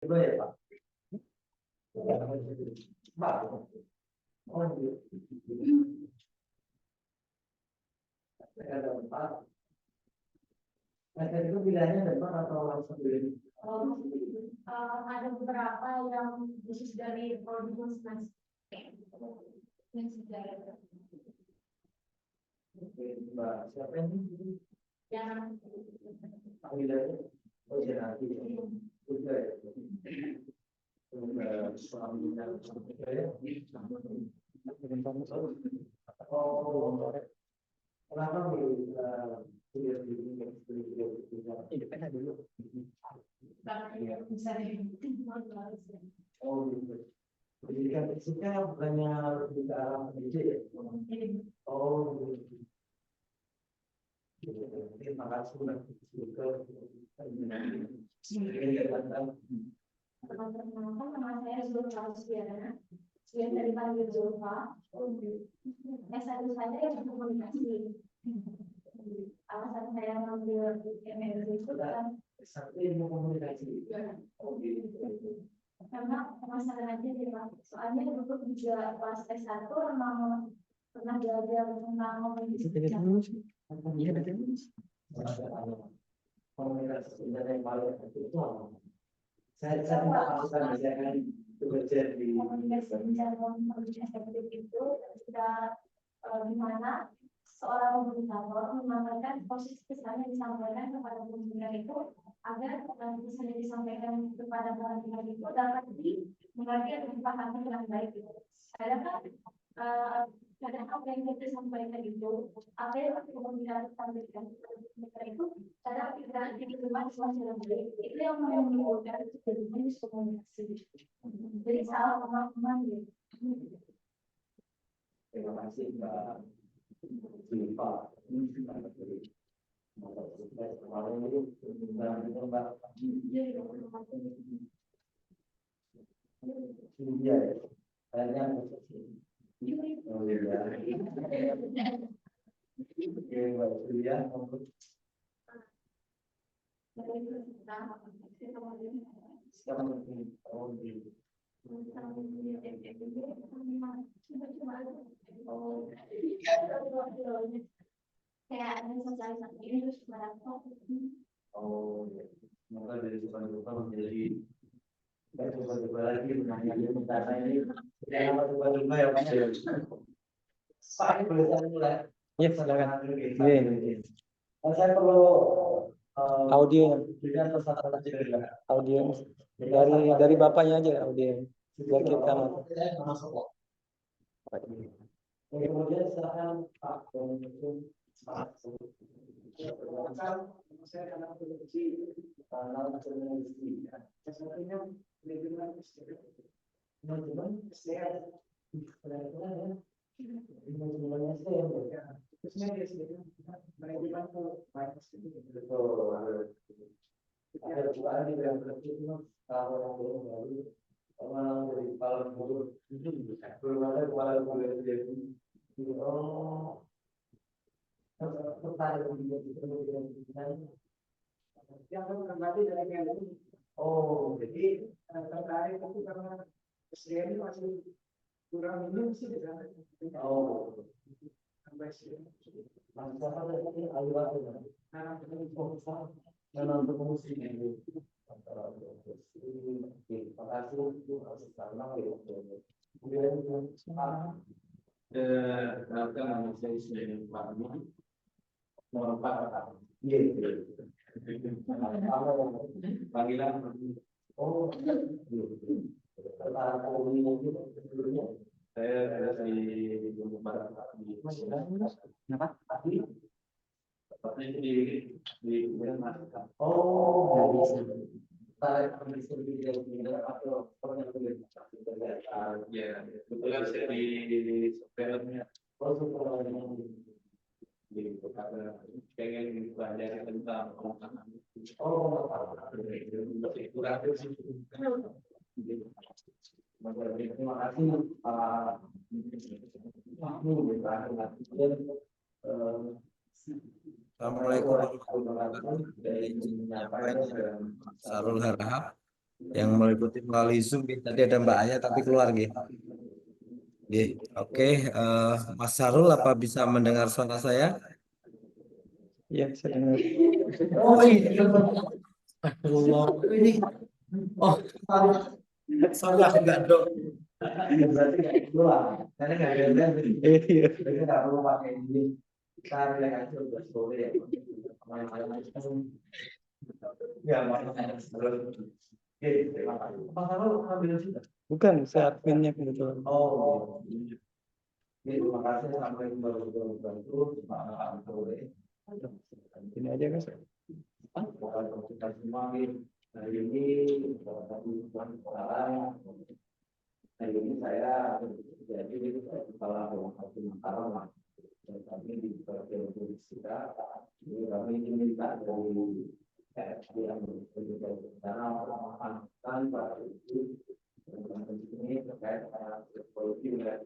Itu ya Pak. Pak. Oh, ada Pak. Nah, itu pilihannya memang atau langsung beli? Ada beberapa yang khusus dari produksi mas. Mbak, siapa ini? Yang Panggilannya? Oh, Jenati. Juga ya. Suaminya juga ya. Oh, kenapa independen dulu? Oh, gitu. Pendidikan fisiknya bukannya lebih ke arah pendidik ya? Oh, gitu. Terima kasih sudah teman-teman saya Zulfa dari panggil Zulfa. S1 saya yang komunikasi. Alasan saya mengambil MNC itu kan ilmu komunikasi. karena masalahnya di soalnya dulu juga pas S1 memang pernah belajar tentang komunikasi. Komunikasi yang paling itu saya minta masukan saya kan bekerja di komunikasi efektif itu ketika di mana seorang komunikator menyampaikan posisi kesannya disampaikan kepada pendengar itu agar bisa disampaikan kepada pendengar itu dapat dimengerti atau dipahami dengan baik. Kadang apa yang kita sampaikan itu, apa yang komunikasi sampaikan kepada pendengar itu kadang tidak diterima dengan baik. Itu yang menimbulkan terjadinya miskomunikasi. Jadi salah pemahaman gitu. terima kasih Mbak Zulfa. Iya, kayaknya oh iya. Oke, Mbak Julia, Kayak ada sosialisasi ini terus berapa? oh, semoga dari Zulfa menjadi coba lagi menanya tentang ini. Jangan lupa ya Pak. Pak, boleh saya mulai? Ya, silakan. Saya perlu Audio dengan pesan audio dari bapaknya aja audio biar kita masuk kok. Kemudian silakan Pak saya akan produksi manajemen saya ada bukaan di dalam kalau yang belum baru orang dari kepala guru belum ada kepala guru jadi oh tertarik yang kembali dari yang oh jadi tertarik itu karena SDM masih kurang minum sih di sana. Oh sampai sini masih apa lagi aliran menonton musik ini. Terima kasih kemudian saya sudah pahami nomor 4 panggilan oh saya dari kenapa di oh tarik atau ya kebetulan saya di filmnya pengen belajar tentang oh kurang terima kasih Assalamualaikum warahmatullahi wabarakatuh. Dari menyampaikan Sarul Harahap yang meliputi melalui Zoom. Tadi ada Mbak Aya tapi keluar gitu. Oke, Mas Sarul apa bisa mendengar suara saya? Iya, saya dengar. Oh iya. Astagfirullah. Ini. Oh, sorry aku nggak dong. Berarti nggak keluar. Karena nggak ada yang Iya. Jadi nggak perlu pakai ini. Kita relax aja udah sore ya. Ya, makanya. Oke, terima kasih. Pak Sarul ambil juga. Bukan, saya adminnya kebetulan. Oh, oke, terima kasih sampai baru Pak Sarul. Ini aja kan. Bukan kita semua hari ini hari ini saya jadi kepala rumah sakit Mataram dan kami di bagian kita ini kami minta dari yang karena orang itu ini terkait dengan psikologi dan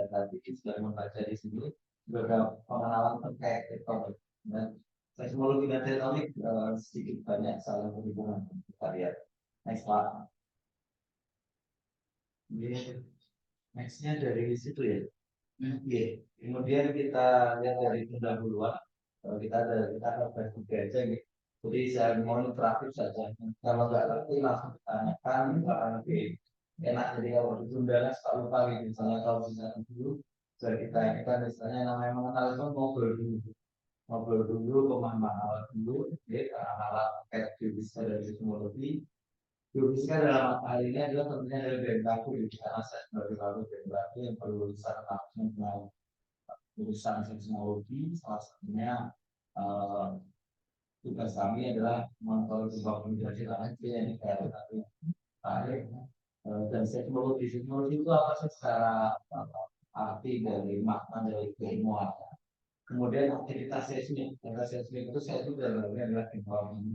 tadi sudah membaca di sini beberapa pengenalan terkait tektonik dan seismologi dan tektonik sedikit banyak saling berhubungan. Kita lihat next slide. Nextnya dari situ ya. Oke. Kemudian kita lihat dari pendahuluan. Kita akan juga aja gitu. Jadi saya mau interaktif saja. Kalau nggak ngerti langsung tanyakan. Nanti enak jadi kalau ditunda suka lupa gitu. Misalnya kalau bisa dulu sudah ditanyakan misalnya namanya mengenal itu ngobrol dulu pemahaman awal dulu. Jadi alat kayak fisika dan seismologi. Fisika dalam hal ini adalah tentunya dari BMKG karena saya sebagai lalu BMKG yang berurusan langsung dengan urusan seismologi, salah satunya tugas kami adalah memantau sebuah komunikasi tanah yang dikatakan tarik dan seismologi itu apa sih secara arti dari makna dari keilmuan. Kemudian aktivitas seismik itu saya juga adalah informasi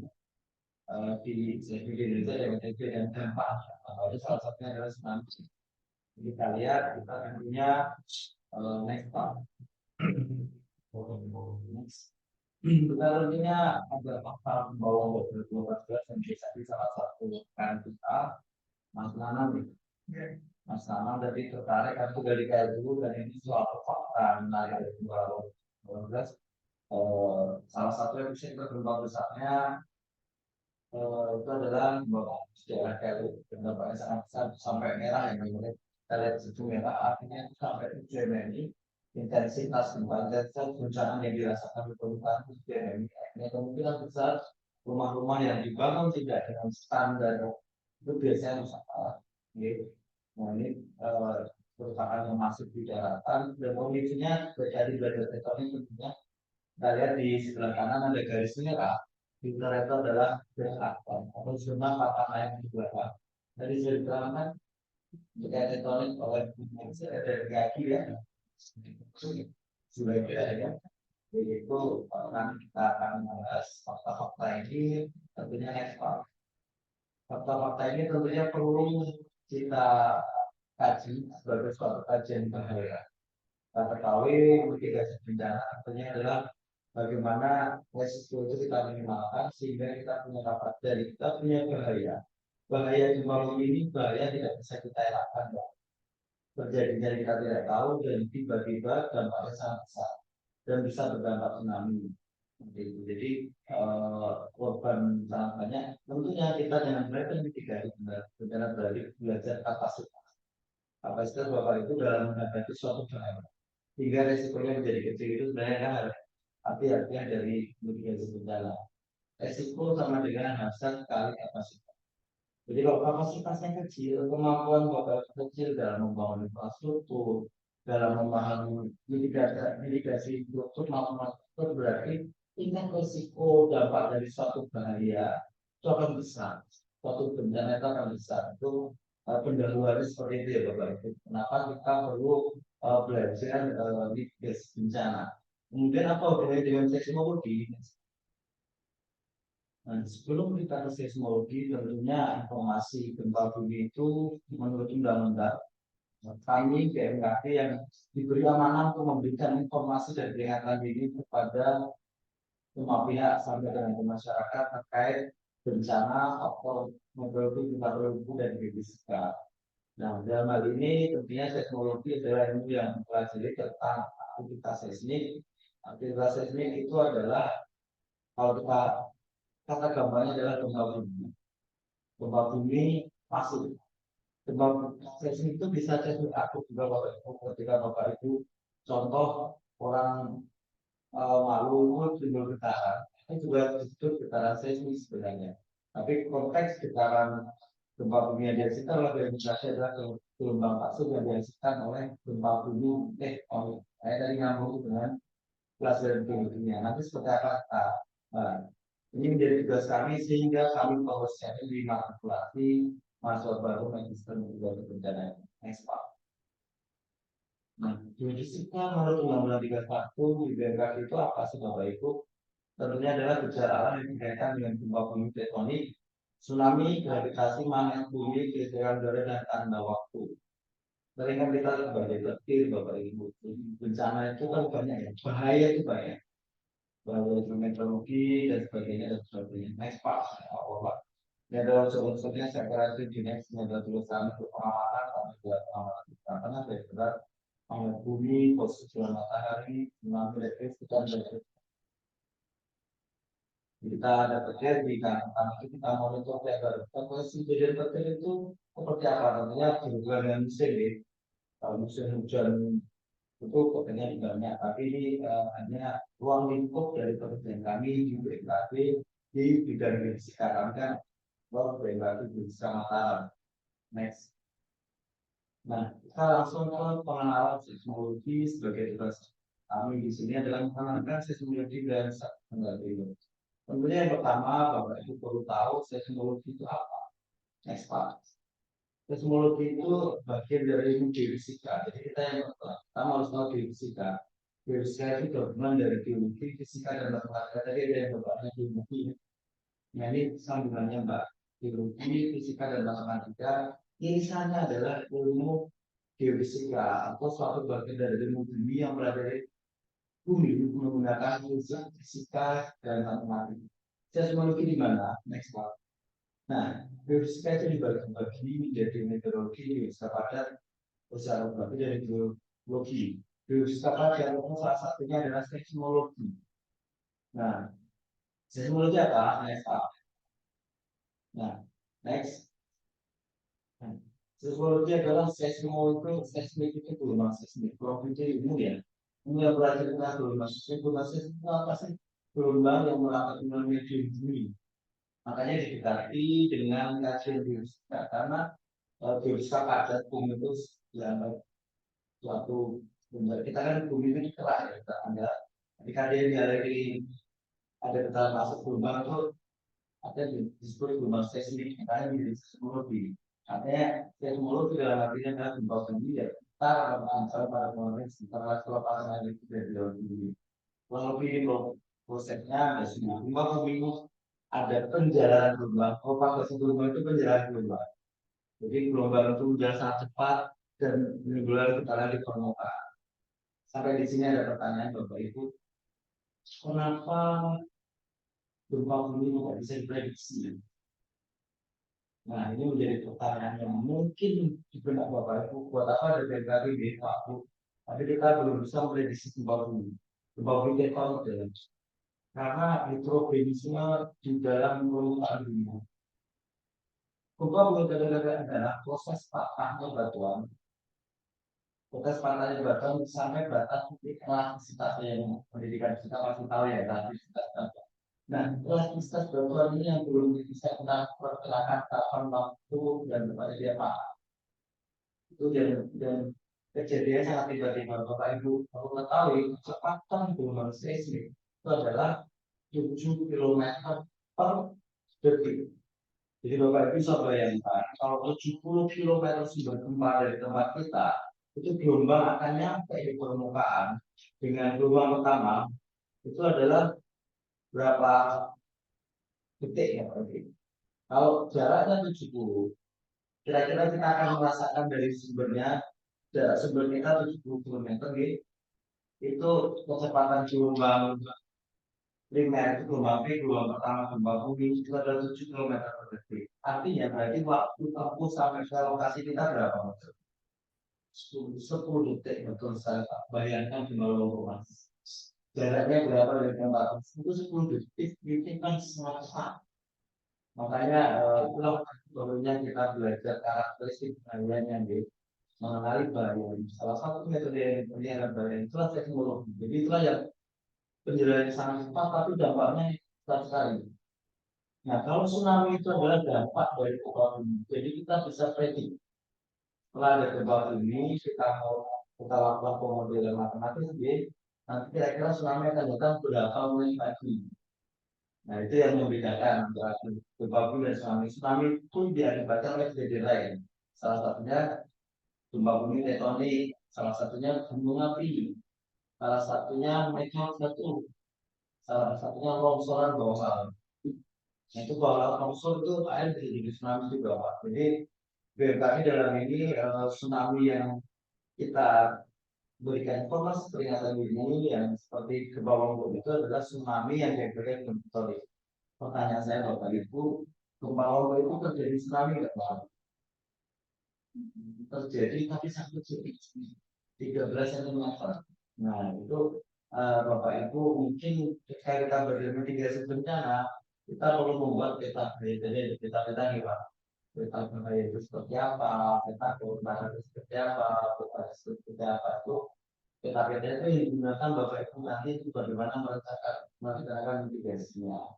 di Indonesia yang ada dan dampak. Itu salah satunya adalah tsunami. Kita lihat kita akan punya next part. Kita tentunya ada fakta bahwa 2012 yang jadi salah satu kan kita Mas Nanang nih. Mas Nanang dari tertarik aku dari dulu dan ini suatu fakta menarik dari 2012. Salah satu yang bisa berkembang besarnya itu adalah bahwa sejarah Kelu dampaknya sangat besar sampai merah yang dimulai kita lihat situ merah artinya sampai tujuan ini intensitas bencana yang dirasakan di permukaan tujuan ini kemungkinan besar rumah-rumah yang dibangun tidak dengan standar itu biasanya rusak parah. Nah ini kerusakan yang masuk di daratan dan kondisinya terjadi belajar tektonik tentunya kita lihat di sebelah kanan ada garis merah. Filter itu adalah beraktor atau zona patah naik di belakang. Dari segi belakang jika tektonik oleh ada kaki ya, sudah ya. Itu nanti kita akan membahas fakta-fakta ini tentunya ekspor. Fakta-fakta ini tentunya perlu kita kaji sebagai suatu kajian bahaya. Kita ketahui mitigasi bencana artinya adalah bagaimana resiko itu kita minimalkan sehingga kita punya dapat dari kita punya bahaya gempa ini bahaya tidak bisa kita elakkan terjadinya kita tidak tahu dan tiba-tiba dampaknya sangat besar dan bisa berdampak tsunami jadi korban sangat banyak tentunya kita jangan mereka mitigasi bencana berarti belajar kapasitas bapak itu dalam menghadapi suatu bahaya hingga resikonya menjadi kecil itu sebenarnya artinya dari mitigasi bencana resiko sama dengan hasrat kali kapasitas. Jadi kalau kapasitasnya kecil, kemampuan bapak kecil dalam membangun infrastruktur, dalam memahami mitigasi struktur maupun struktur berarti tingkat resiko dampak dari suatu bahaya itu akan besar, suatu bencana itu akan besar. Itu pendahuluannya seperti itu ya bapak ibu. Kenapa kita perlu belajar mitigasi bencana? Kemudian apa hubungannya dengan seismologi? Nah, sebelum kita ke seismologi, tentunya informasi gempa bumi itu menurut undang-undang kami BMKG yang diberi amanah untuk memberikan informasi dan peringatan dini kepada semua pihak sampai dengan masyarakat terkait bencana atau metodologi gempa berhubung dan geofisika. Nah, dalam hal ini tentunya seismologi adalah ilmu yang mempelajari tentang aktivitas seismik. Aktivitas seismik itu adalah, kalau kita kata gambarnya adalah gempa bumi. Gempa bumi pasif. Gempa seismik itu bisa seismik akut juga Bapak Ibu. Ketika Bapak Ibu contoh orang malu timbul getaran, itu juga disebut getaran seismik sebenarnya. Tapi konteks getaran gempa bumi yang dihasilkan oleh gravitasi adalah gelombang pasif yang dihasilkan oleh gempa bumi tektonik. Saya tadi nyambung dengan pelajaran biologinya. Nanti seperti apa kita? Nah, ini menjadi tugas kami sehingga kami proses di manipulasi mahasiswa baru magister juga berencana ekspor. Nah, geofisika menurut Undang-Undang 31 di BMKG itu apa sih Bapak Ibu? Tentunya adalah gejala alam yang berkaitan dengan gempa bumi tektonik, tsunami, gravitasi, magnet bumi, gesekan udara, dan tanda waktu. Sering kan kita sebagai petir, Bapak Ibu, bencana itu kan banyak ya, bahaya itu banyak. Bahaya meteorologi dan sebagainya dan sebagainya. Next part, Bapak. Dan dalam sebelumnya saya kira itu di next ada tulisan untuk pengamatan, kami buat pengamatan karena saya kira magnet bumi, posisi matahari, tsunami, dan sebagainya. Kita ada petir di kanan itu kita monitor agar kondisi kejadian petir itu seperti apa, tentunya berhubungan dengan musim ya. Kalau musim hujan itu potensinya banyak, tapi ini hanya ruang lingkup dari pekerjaan kami di BMKG di bidang geofisika. Kami kan BMKG geofisika Mataram. Next. Nah, kita langsung ke pengenalan seismologi sebagai tugas kami di sini adalah mengenalkan seismologi dan teknologi. Tentunya yang pertama, Bapak Ibu perlu tahu seismologi itu apa. Next Pak. Seismologi itu bagian dari ilmu geofisika. Jadi kita yang pertama harus tahu geofisika. Geofisika itu gabungan dari geologi, fisika, dan matematika. Tadi ada yang bapaknya geologi. Nah, ini sambungannya Mbak. Geologi, fisika, dan matematika. Irisannya adalah ilmu geofisika atau suatu bagian dari ilmu bumi yang mempelajari bumi menggunakan fisika dan matematika. Seismologi di mana? Next slide. Nah, geofisika itu dibagi menjadi meteorologi, geofisika padat, oceanografi, dan geologi. Geofisika padat salah satunya adalah seismologi. Nah, seismologi apa? Next slide. Nah, next. Seismologi adalah seismik itu gelombang seismik. Provinsi ilmu ya. Ini yang belajar tentang gelombang seismik. Gelombang seismik itu apa sih? Gelombang yang melalui medium bumi. Makanya didekati dengan kajian geofisika karena geofisika padat bumi itu dianggap suatu benda. Kita kan bumi ini kerak ya, kita anggap. Ketika dia dialiri ada getaran masuk gelombang itu ada disebut gelombang seismik. Makanya menjadi seismologi. Artinya seismologi dalam artinya adalah gempa bumi ya. Kita misalnya pada kemarin setelah kelepasan itu dari bumi. Kalau ini prosesnya ada semua gempa bumi itu ada penjarahan gelombang. Propagasi gelombang itu penjarahan gelombang. Jadi gelombang itu berjalan sangat cepat dan menimbulkan getaran di permukaan. Sampai di sini ada pertanyaan Bapak Ibu, kenapa gempa bumi tidak bisa diprediksi? Nah, ini menjadi pertanyaan yang mungkin di benak Bapak Ibu, buat apa ada BMKG di Pak Bu? Tapi kita belum bisa memprediksi gempa bumi. Gempa bumi tektonik karena hidrogenisme di dalam permukaan bumi. Gempa bumi tektonik adalah proses patahnya batuan. Proses patahnya batuan sampai batas titik elastisitasnya yang pendidikan kita pasti tahu ya elastisitas. Nah, elastisitas batuan ini yang belum bisa kita perkirakan kapan waktu dan kepada dia Pak. Itu dan kejadian sangat tiba-tiba Bapak Ibu perlu mengetahui kecepatan gelombang seismik itu adalah 7 km per detik. Jadi Bapak Ibu bisa bayangkan kalau 70 km sumber gempa dari tempat kita itu gelombang akan nyampe di permukaan dengan gelombang pertama itu adalah berapa detik ya Pak Ibu. Kalau jaraknya 70, kira-kira kita akan merasakan dari sumbernya, jarak sumber kita 70 km itu kecepatan gelombang primer itu gelombang P, gelombang pertama gempa bumi itu adalah 7 km per detik. Artinya berarti waktu tempuh sampai ke lokasi kita berapa? 10 detik betul saya Pak. Bayangkan di Maluku Mas. Jaraknya berapa dari tempat itu 10 detik itu kan sangat cepat. Makanya itulah perlunya kita belajar karakteristik bahayaan yang mengenali bahaya. Salah satu metode penilaian bahaya itulah teknologi. Jadi itulah yang penjelasan sangat cepat tapi dampaknya cepat sekali. Nah, kalau tsunami itu adalah dampak dari gempa bumi, jadi kita bisa prediksi setelah ada gempa bumi, kita lakukan pemodelan matematis, nanti kira-kira tsunami akan datang berapa menit lagi. Nah, itu yang membedakan antara gempa bumi dan tsunami. Tsunami itu diakibatkan oleh kejadian lain. Salah satunya gempa bumi tektonik, salah satunya gunung api, salah satunya meteor jatuh, salah satunya longsoran bawah laut. Nah, itu bawah longsor itu air jadi tsunami juga Pak. Jadi BMKG dalam ini tsunami yang kita berikan informasi peringatan dini yang seperti ke bawah itu adalah tsunami yang diakibatkan gempa. Pertanyaan saya Bapak Ibu, gempa lombok itu terjadi tsunami nggak Pak? Terjadi tapi sangat sedikit, 13 cm. Nah itu Bapak Ibu mungkin ketika kita bermitigasi bencana kita perlu membuat peta, jadi peta nih Pak. Peta bahaya itu seperti apa, peta keutamaan itu seperti apa, peta seperti apa itu. Peta-peta itu yang digunakan Bapak Ibu nanti itu bagaimana merencanakan mitigasinya.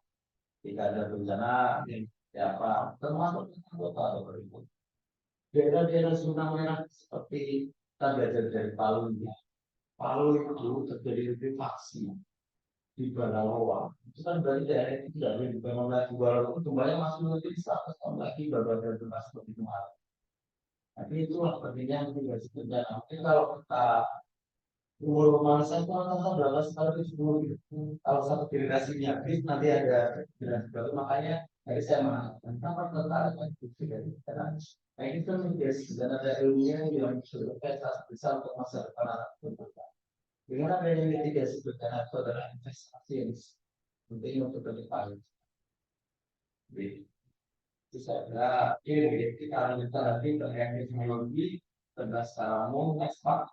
Jika ada bencana, apa, termasuk kota Bapak Ibu. Daerah-daerah zona merah seperti kita belajar dari Palu ya. Palu itu terjadi likuifaksi di Balaroa. Itu kan berarti daerah itu tidak boleh dibangun lagi. Walaupun kembali masih mungkin 100 tahun lagi baru ada gempa seperti kemarin. Tapi itulah pentingnya mitigasi bencana. Mungkin kalau kita umur pemanasan itu rata-rata berapa sekali 70 gitu. Kalau satu generasinya habis nanti ada generasi baru. Makanya dari saya mengatakan kenapa tertarik bukti dari kita. Nah ini kan mitigasi dan ada ilmunya yang investasi besar untuk masa depan anak kita. Dengan adanya mitigasi bencana itu adalah investasi yang penting untuk ke depan. Itu saya kira kita lanjutkan nanti terkait teknologi tentang secara umum next part.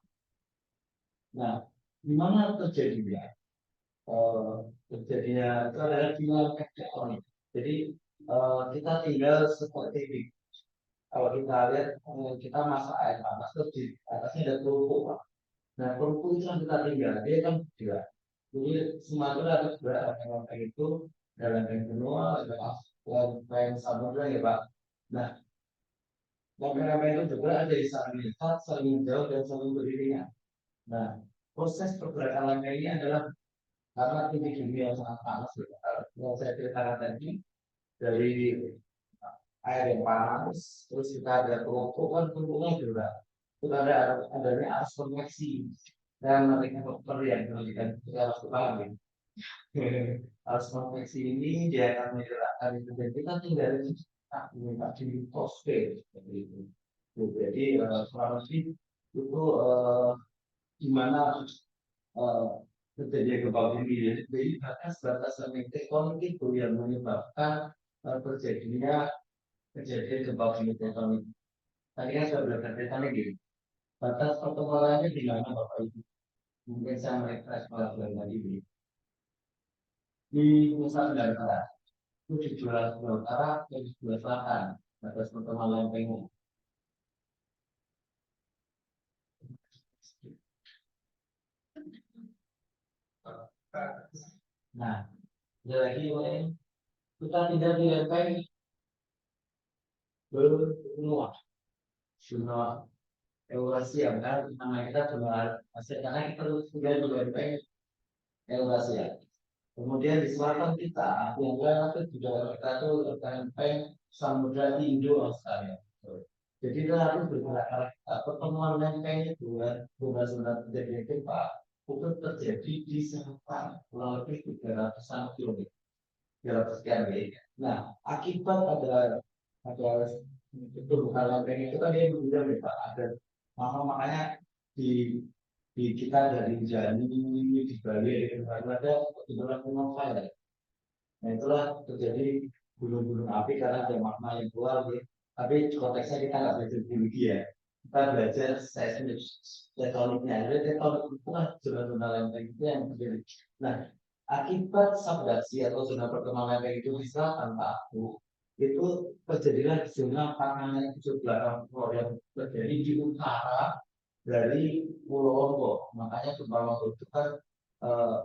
Nah, di mana terjadinya? Terjadinya itu adalah dinamika tektonik. Jadi kita tinggal seperti ini. Kalau kita lihat kita masak air panas terus di atasnya ada kerupuk. Nah kerupuk itu yang kita tinggal dia kan juga. Jadi Sumatera ada beberapa kayak itu dalam yang benua ada yang samudra ya Pak. Nah kameramen itu juga ada di saling dekat, saling jauh dan saling beriringan. Nah proses pergerakan langkah ini adalah karena titik bumi yang sangat panas yang saya ceritakan tadi dari air yang panas terus kita ada kerupuk kan kerupuknya juga itu ada adanya arus konveksi dan mereka dokter yang menjadikan kita harus paham arus konveksi ini dia akan menggerakkan itu dan kita tinggal minta di fosfat seperti itu. Jadi kurang lebih itu di mana terjadi gempa bumi. Jadi batas tektonik itu yang menyebabkan terjadinya kejadian gempa bumi tektonik. Tadi kan saya belajar tektonik gitu. Batas pertemuannya di mana Bapak Ibu? Mungkin saya merefresh pelajaran tadi di Nusa Tenggara Barat. Itu di sebelah utara dan di sebelah selatan. Batas pertemuan lempengnya. Nah, jadi kita tidak di lempeng benua Eurasia kan nama kita benua Asia karena kita sudah di lempeng Eurasia. Kemudian di selatan kita yang itu juga kita itu lempeng Samudra Indo Australia. Jadi relatif bergerak pertemuan lempeng itu bukan zona terjadi gempa itu terjadi di selatan kurang lebih 300-an kilometer. 300 sekian ya. Nah, akibat ada itu bukan lempeng itu kan dia berbeda ya Pak. Ada makanya di kita dari Jani di Bali ada kebetulan fire. Nah itulah terjadi gunung-gunung api karena ada magma yang keluar gitu. Tapi konteksnya kita nggak belajar geologi ya, kita belajar seismik tektoniknya. Jadi tektonik itu kan zona-zona lempeng itu yang terjadi. Nah, akibat subduksi atau zona perkembangan lempeng itu di selatan Pak Abu, itu terjadilah zona panganan kejut belakang pulau yang terjadi di utara dari Pulau Lombok. Makanya Pulau Lombok itu kan eh,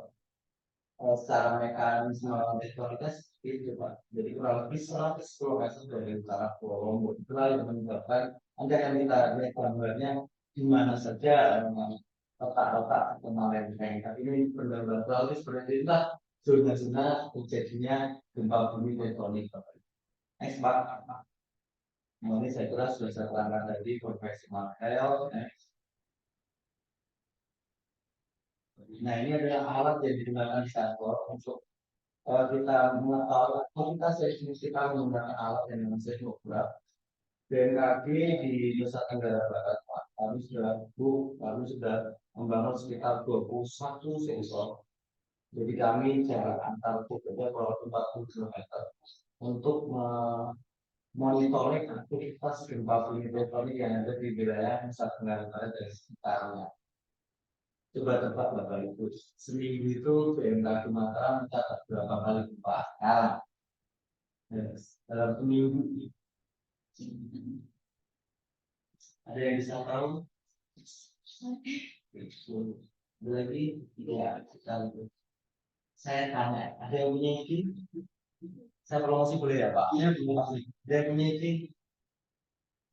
secara mekanisme tektoniknya seperti itu Pak. Jadi kurang lebih 100 km dari utara Pulau Lombok. Itulah yang menyebabkan nanti akan kita lihat gambarnya di mana saja letak-letak kemarin lempeng. Tapi ini benar-benar lalu seperti itulah zona-zona terjadinya gempa bumi tektonik. Next Pak. Nah, ini saya kira sudah saya terangkan tadi profesional health. Nah, ini adalah alat yang digunakan di kantor untuk kita mengetahui kita kita menggunakan alat yang namanya seismograf. BMKG di Nusa Tenggara Barat, Pak, kami sudah membangun sekitar 21 sensor. Jadi kami jarak antar titiknya kurang lebih 40 km untuk monitoring aktivitas gempa bumi tektonik yang ada di wilayah Nusa Tenggara Barat dan sekitarnya. Coba tebak Bapak Ibu, seminggu itu BMKG Mataram mencatat berapa kali gempa? Nah, dalam seminggu ada yang bisa tahu? Lagi tidak kita saya tanya, ada yang punya ide? Saya promosi boleh ya Pak? Iya, boleh. Ada yang punya ide?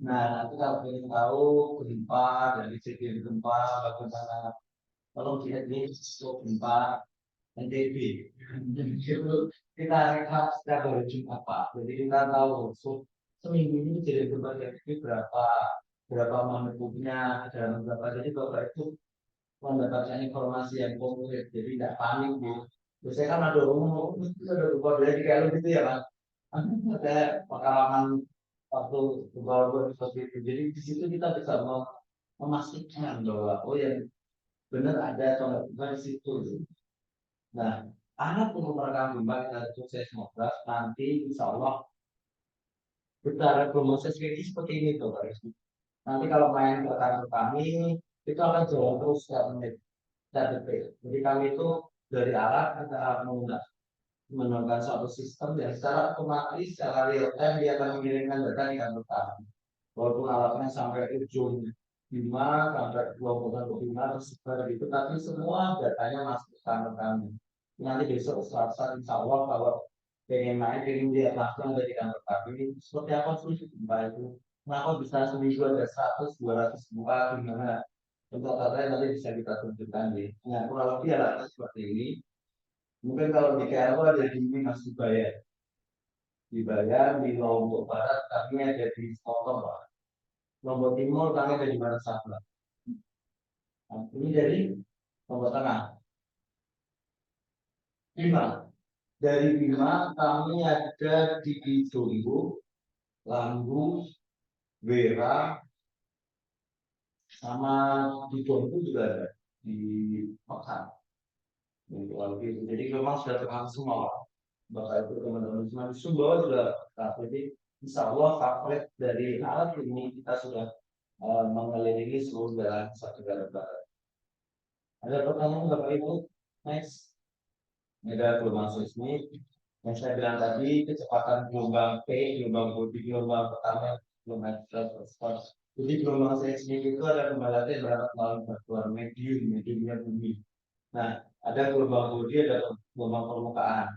Nah, nanti kalau ingin tahu gempa dari segi gempa bagaimana, tolong dilihat ini gempa NTB. Itu kita rekap setiap hari Jumat Pak. Jadi kita tahu seminggu ini jadi gempa NTB berapa magnitudenya dalam berapa. Jadi Bapak itu mendapatkan informasi yang konkret. Jadi tidak panik Bu. Biasanya kan ada umum itu ada gempa dari kalau gitu ya Pak. Ada pengalaman waktu gempa seperti itu. Jadi di situ kita bisa memastikan bahwa oh ya benar ada atau enggak di situ. Nah, alat untuk merekam gempa kita untuk seismograf nanti insya Allah kita proses ini seperti ini tuh Pak Rizky. Nanti kalau main ke kantor kami itu akan jalan terus setiap menit, setiap detik. Jadi kami itu dari alat kita menggunakan suatu sistem yang secara otomatis, secara real time dia akan mengirimkan data di kantor kami. Walaupun alatnya sampai ujung 5 sampai 25 terus itu, tapi semua datanya masuk ke kantor kami. Nanti besok Selasa insya Allah kalau pengen main pengen lihat langsung dari kantor kami seperti apa sih gempa itu, kenapa bisa seminggu ada 100-200 gempa gimana, untuk katanya nanti bisa kita tunjukkan deh. Nah kurang lebih alatnya seperti ini. Mungkin kalau di KLU ada di ini Mas dibayar di Lombok Barat kami ada di Potong Pak. Lombok Timur kami ada di Barat Sabla. Nah, ini dari Lombok Tengah. Bima. Dari Bima kami ada di Jumbo, Lambu, Wera, sama di Jombo juga ada di Mekah. Jadi memang sudah terang semua Bapak Ibu teman-teman semua di Sumbawa juga. Nah, jadi insya Allah coverage dari alat ini kita sudah mengelilingi seluruh wilayah Nusa Tenggara Barat. Ada pertanyaan Bapak Ibu? Next. Ada gelombang seismik yang saya bilang tadi, kecepatan gelombang P, gelombang bodi, gelombang pertama, gelombang transport. Jadi gelombang seismik itu ada kembali berangkat melalui batuan mediumnya bumi. Nah, ada gelombang bodi, ada gelombang permukaan.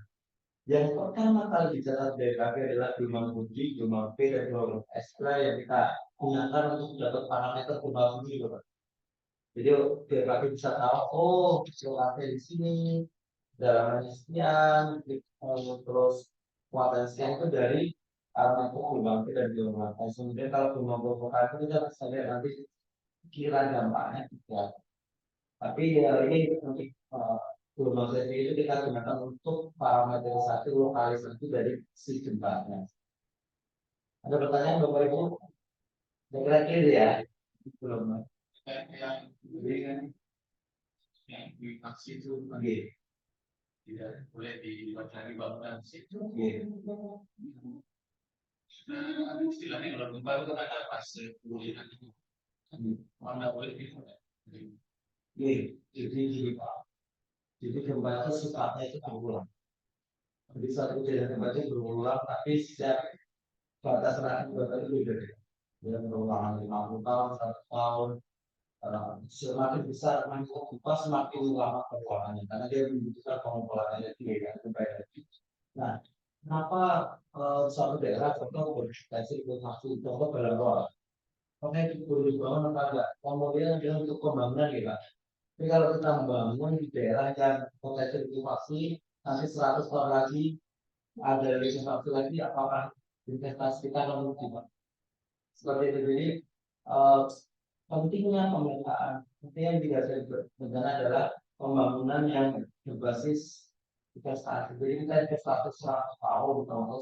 Yang pertama kali dicatat BMKG adalah gelombang bodi, gelombang P, dan gelombang S yang kita gunakan untuk dapat parameter gelombang bumi. Jadi BMKG bisa tahu, oh, lokasi di sini, dalam sekian, terus muatan sekian itu dari parameter gelombang P dan gelombang S. Kemudian kalau gelombang permukaan itu kita bisa lihat nanti kira dampaknya ya. Tapi ya ini nanti gelombang seismik itu kita gunakan untuk parameterisasi lokalisasi dari si gempanya. Ada pertanyaan Bapak Ibu? Kira clear ya? Belum. Yang kan yang di aksi itu. Oke. tidak boleh dibuat lagi bangunan situ. Nah, istilahnya kalau gempa itu kan ada fase pemulihan. Mana boleh dibuat. Jadi Pak, jadi gempa itu sifatnya itu berulang. Jadi satu kejadian gempa itu berulang, tapi setiap batas waktu itu beda. Dia berulang 50 tahun, 100 tahun. Semakin besar mangkuk gempa semakin lama pengulangannya karena dia membutuhkan pengumpulannya tinggi kan kembali. Nah, kenapa suatu daerah contoh berpotensi untuk masuk contoh Balangkot? Oke, itu boleh dibangun apa enggak? Kemudian adalah untuk pembangunan ya Pak. Tapi kalau kita membangun di daerah yang potensi likuifaksi nanti 100 tahun lagi ada likuifaksi lagi, apakah investasi kita akan rugi Pak? Seperti itu. Jadi eh, pentingnya pemetaan yang tidak benar adalah pembangunan yang berbasis investasi. Jadi kita investasi 100 tahun atau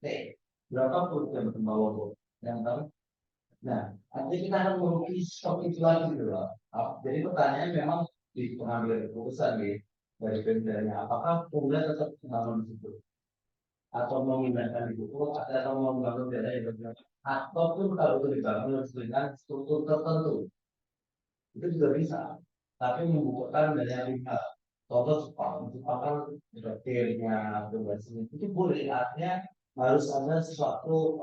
100 berapa pun yang berkembang yang tahu. Nah, nanti kita akan merugi stok itu lagi gitu loh. Jadi pertanyaan memang di pengambilan keputusan nih dari pemdanya apakah kemudian tetap membangun di situ atau memindahkan di situ atau membangun daerah yang berbeda ataupun kalau itu dibangun dengan struktur tertentu itu juga bisa, tapi membutuhkan banyak pihak. Contoh Jepang kan detailnya, itu boleh, artinya harus ada sesuatu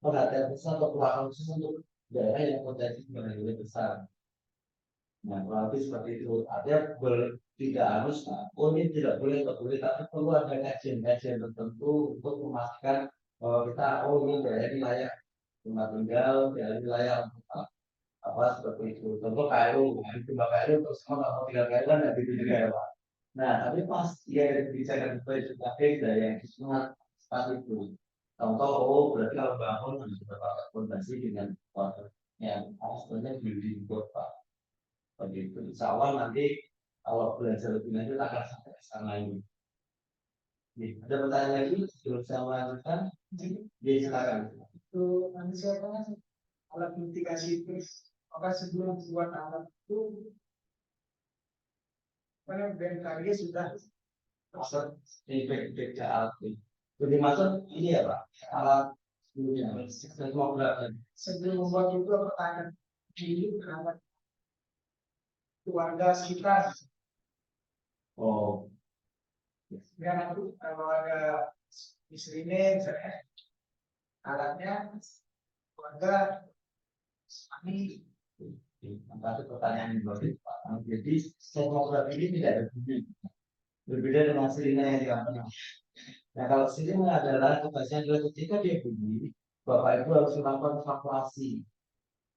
perhatian besar atau perhatian khusus untuk daerah yang potensi sebenarnya besar. Nah, berarti seperti itu. Artinya tidak harus, oh ini tidak boleh, tapi perlu ada kajian-kajian tertentu untuk memastikan bahwa kita, oh ini daerah ini layak tempat tinggal, daerah ini layak untuk apa seperti itu. Contoh KLU, itu Mbak KLU terus kamu nggak mau tinggal KLU kan nggak gitu juga ya Pak. Nah, tapi pas dia bicara sebagai daya yang semangat pas itu. Contoh, oh berarti kalau bangun harus berpakai fondasi dengan yang sebenarnya belum dibuat Pak. Begitu. Insya Allah nanti kalau belajar lebih lanjut akan sampai ke sana ini. Ada pertanyaan lagi sebelum saya melanjutkan? Silakan. Itu nanti saya tanya alat mitigasi itu maka sebelum buat alat itu karena BMKG sudah Maksud efek alat ini. Jadi maksud ini ya Pak, alat sebelumnya, seismograf. sebelum membuat itu pertanyaan dulu terhadap keluarga sekitar. Oh, Ya nanti kalau ada istrinya misalnya alatnya keluarga suami. itu pertanyaan yang bagus Pak. Jadi seismograf ini tidak ada bunyi. Berbeda dengan sirine yang di kampung. Nah, kalau sirine adalah tugasnya adalah ketika dia bunyi, Bapak Ibu harus melakukan evakuasi.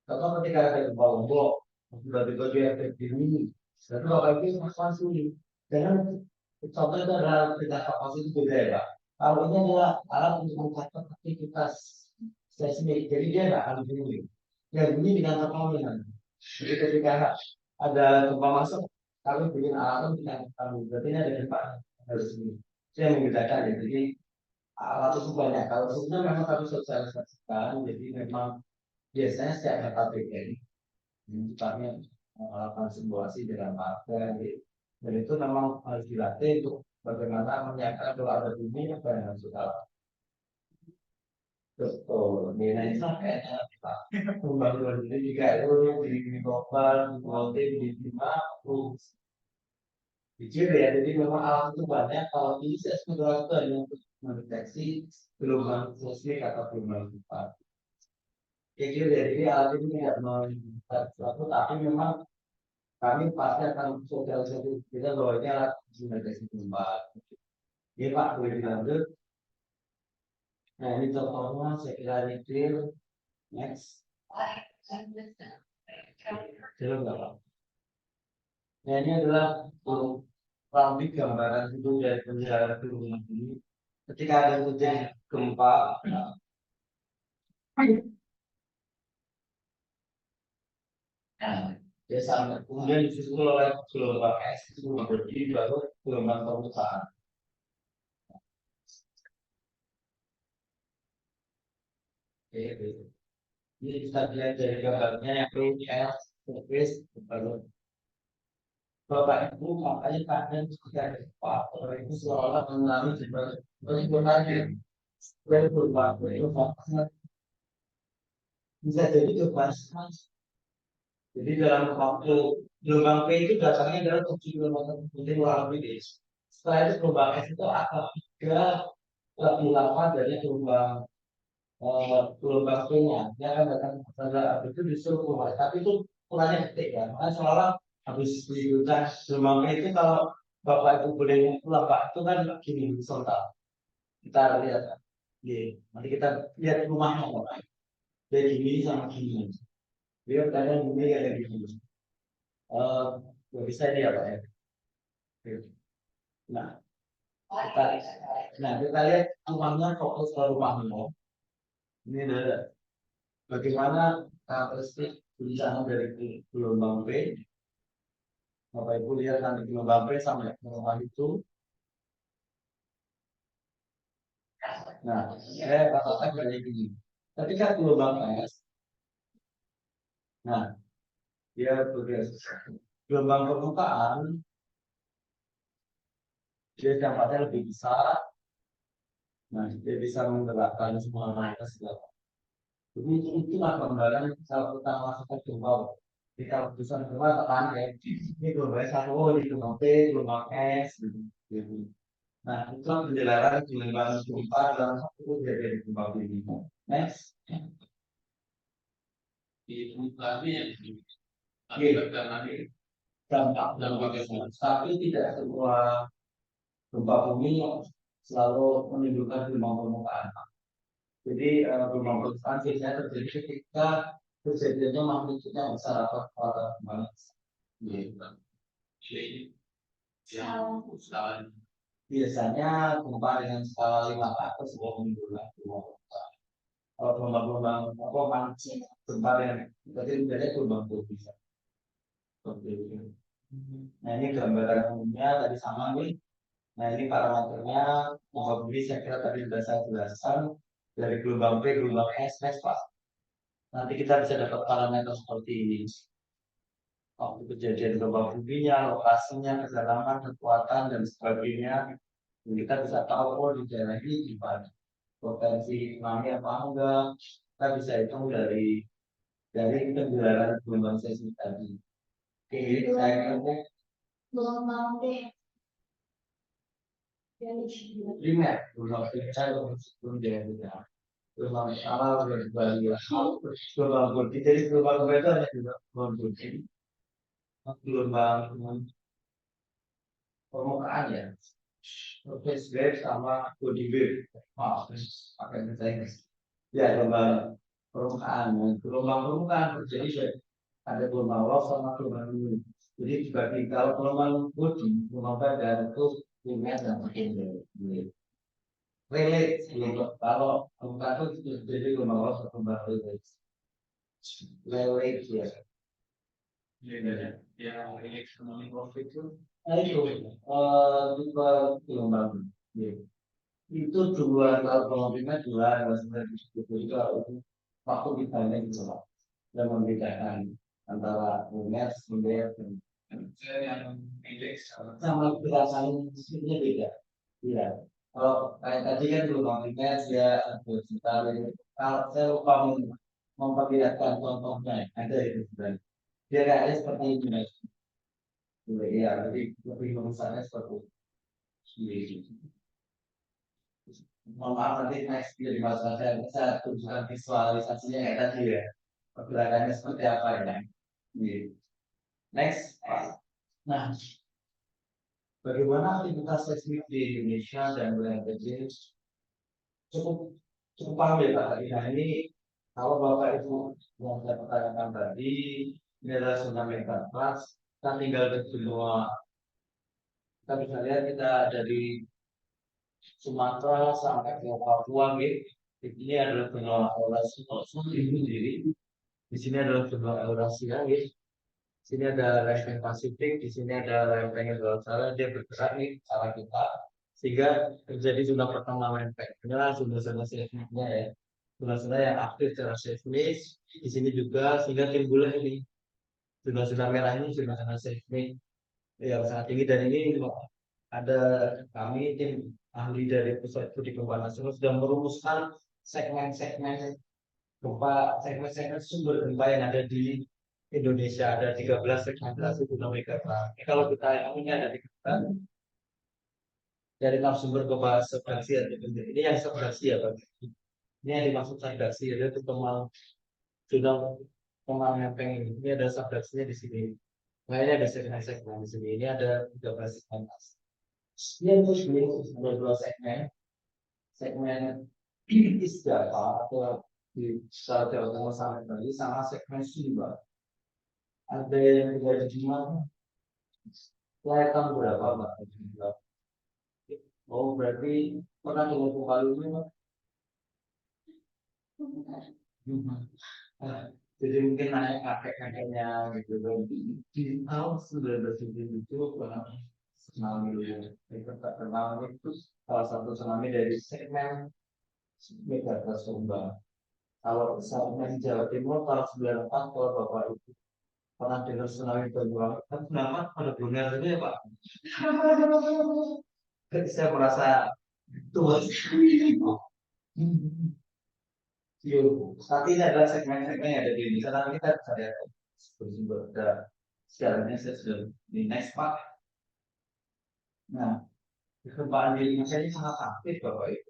Contoh ketika ada gempa lombok, tiba-tiba dia efek bunyi, lalu Bapak Ibu evakuasi. Jangan contoh itu adalah perintah evakuasi itu beda ya Pak. Kalau ini adalah alat untuk mencatat aktivitas seismik, jadi dia nggak akan bunyi. Dia bunyi dengan terpaut. Jadi ketika ada gempa masuk, kami bikin alat dengan kami. Berarti ini ada gempa harus ini. Itu yang membedakan ya. Jadi alat itu banyak. Kalau sebenarnya memang kami sosialisasikan, jadi memang biasanya setiap data BKI, sifatnya melakukan simulasi dengan warga. Dan itu memang harus dilatih untuk bagaimana menyiapkan kalau ada bunyi apa yang harus kita lakukan. Betul, nilai kayaknya Pak. Pembangunan ini juga itu di global, di lima, kecil ya. Jadi memang alat itu banyak. Kalau ini saya sebenarnya itu hanya untuk mendeteksi gelombang seismik atau gelombang gempa. Kecil ya, jadi alat ini tidak melihat sesuatu, tapi memang kami pasti akan sosialisasi kita bahwa ini alat mendeteksi gempa. Ini Pak, boleh dilanjut. Nah ini contohnya saya kira ini clear. Next. Jelas nggak Pak? Nah ini adalah grafik gambaran itu dari penjara ke rumah ini. Ketika ada terjadi gempa, dia sampai kemudian disusul oleh gelombang es itu berdiri baru gelombang permukaan. Oke. Ini kita lihat dari gambarnya yang S, baru Bapak Ibu makanya kadang ketika ada faktor itu seolah mengalami sebenarnya dari berbagai itu faktornya bisa jadi itu mas. Jadi dalam waktu gelombang P itu datangnya adalah 7 km per kurang lebih. Setelah itu gelombang S itu akan juga lebih lama dari gelombang P-nya. Dia akan datang pada itu disuruh keluar. Tapi itu polanya detik ya. Makanya seolah habis diulang gelombang P itu kalau Bapak Ibu boleh pulang Pak itu kan gini horizontal. Kita lihat. Iya. Nanti kita lihat rumahnya Bapak. Dari gini sama gini. Dia kadang gini ada gini. Nggak bisa ini ya Pak ya. Nah, kita, kita lihat rumahnya fokus ke rumahnya. Ini ada bagaimana karakteristik tulisannya dari gelombang P. Bapak Ibu lihat nanti gelombang P sampai ke rumah itu. Nah, saya katakan dari ini. Ketika gelombang S, nah, dia bergerak. Gelombang permukaan, dia dampaknya lebih besar. Nah, dia bisa menggerakkan semua mereka segala. Jadi itulah gambaran kalau kita masukkan gempa. Jadi kalau tulisan gempa tekan ya, ini gelombang satu, ini gelombang P, gelombang S, gitu. Nah, itu penjelasan gelombang gempa dalam satu jadi gempa ini. Next. Itu tadi yang akibatkan nanti dampak tapi tidak semua gempa bumi selalu menimbulkan gelombang permukaan. Jadi gelombang permukaan biasanya terjadi ketika terjadinya magnitudenya besar atau pada mana? Biasanya gempa dengan skala 5 ke atas sudah menimbulkan gelombang permukaan. Kalau gelombang apa mancing gempa yang berarti bedanya gelombang bisa. Seperti itu. Nah ini gambaran umumnya tadi sama nih. Nah ini parameternya gempa bumi saya kira tadi sudah saya jelaskan dari gelombang P, gelombang S, next Pak. Nanti kita bisa dapat parameter seperti ini. Waktu kejadian gempa buminya, lokasinya, kedalaman, kekuatan dan sebagainya. Dan kita bisa tahu oh di daerah ini gimana potensi tsunami apa enggak. Kita bisa hitung dari penjelasan gelombang seismik tadi. Oke, saya kira Gelombang P. primer, gelombang saya belum jadi gelombang awal berbalik gelombang bodi. Jadi gelombang itu hanya gelombang bodi, gelombang permukaan ya. Surface wave sama body wave. Maaf, pakai bahasa Inggris. Ya, gelombang permukaan. Gelombang permukaan terjadi ada gelombang low sama gelombang mini. Jadi dibagi kalau gelombang body, gelombang badan itu punya dan relate. Kalau permukaan itu jadi gelombang low sama gelombang relate. Relate ya. Yang elektronik itu itu tipe gelombang itu dua kalau gelombangnya dua sebenarnya juga itu waktu kita ini juga dan membedakan antara lumer sumber dan yang indeks sama gerakan mesinnya beda. Iya. Kalau kayak tadi kan gelombang lumer dia berputar. Kalau saya lupa memperlihatkan contohnya ada itu sebenarnya. Dia kayaknya seperti ini. Iya, jadi lebih membesarnya seperti itu. Mohon maaf nanti next jadi bahasa saya bisa tunjukkan visualisasinya ya tadi ya. Pergerakannya seperti apa ya. Next. Nah, bagaimana aktivitas seismik di Indonesia dan wilayah kecil cukup cukup paham ya Pak. Nah ini kalau Bapak Ibu yang saya pertanyakan tadi ini adalah tsunami keras. Kita tinggal di semua. Kita bisa lihat kita dari Sumatera sampai ke Papua gitu. Ini adalah benua Eurasia sendiri. Di sini adalah benua Eurasia gitu. Di sini ada lempeng Pasifik, di sini ada lempeng Eurasia. Dia bergerak nih arah kita sehingga terjadi zona pertemuan lempeng. Inilah zona-zona seismiknya ya. Zona-zona yang aktif secara seismik. Di sini juga sehingga timbullah ini zona-zona merah ini zona-zona seismik. yang sangat tinggi, dan ini ada kami tim ahli dari Pusat Studi Gempa Nasional sudah merumuskan segmen-segmen gempa, segmen-segmen sumber gempa yang ada di Indonesia. Ada 13 segmentasi gunung Megatrust. Kalau kita ini ada 13 dari sumber gempa subduksi. Ini yang subduksi ya Pak. Ini yang dimaksud subduksi, yaitu Kemal sudah Kemal Ngepeng ini. Ini ada subduksinya di sini. Nah, ini ada segmen-segmen di sini. Ini ada 13 segmentasi. Ini ada 2 segmen. Segmen Isdapa atau di secara Jawa Timur sampai Bali, sama segmen Sumba. Ada yang tidak dijual. Kelihatan berapa Mbak? Oh, berarti pernah dengar Palu ini Mbak? Jadi mungkin naik kakek-kakeknya gitu kan. Di tahun 1977 itu pernah tsunami yang tak terkenal itu salah satu tsunami dari segmen Megatrust Sumba. Kalau segmen Jawa Timur tahun 94, kalau Bapak Ibu pernah dengar tsunami Banyuwangi, kan kenapa pada benar itu ya Pak? Jadi saya merasa tua sekali. Tapi ini adalah segmen-segmen yang ada di Indonesia. Karena kita bisa lihat bersumber ada segalanya saya sudah di next Pak. Nah, gempaan di Indonesia ini sangat aktif Bapak Ibu.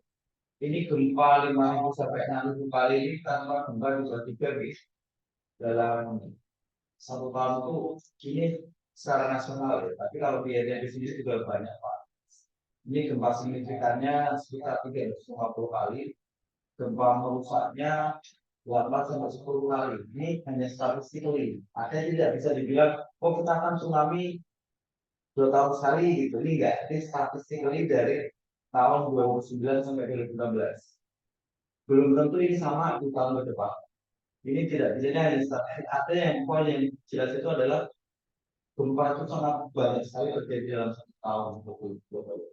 Ini gempa 5.000 sampai 6.000 kali ini tanpa gempa 23 guys. Dalam satu tahun itu ini secara nasional ya. Tapi kalau biayanya di sini juga banyak Pak. Ini gempa signifikannya sekitar 350 kali. Gempa merusaknya 8 sampai 10 kali. Ini hanya statistically. Ada tidak bisa dibilang, oh kita akan tsunami 2 tahun sekali gitu. Ini enggak. Ini statistically dari tahun 2009 sampai 2016. Belum tentu ini sama di tahun ke depan. Ini tidak bisa hanya statistik. Ada yang poin yang jelas itu adalah gempa itu sangat banyak sekali terjadi dalam satu tahun.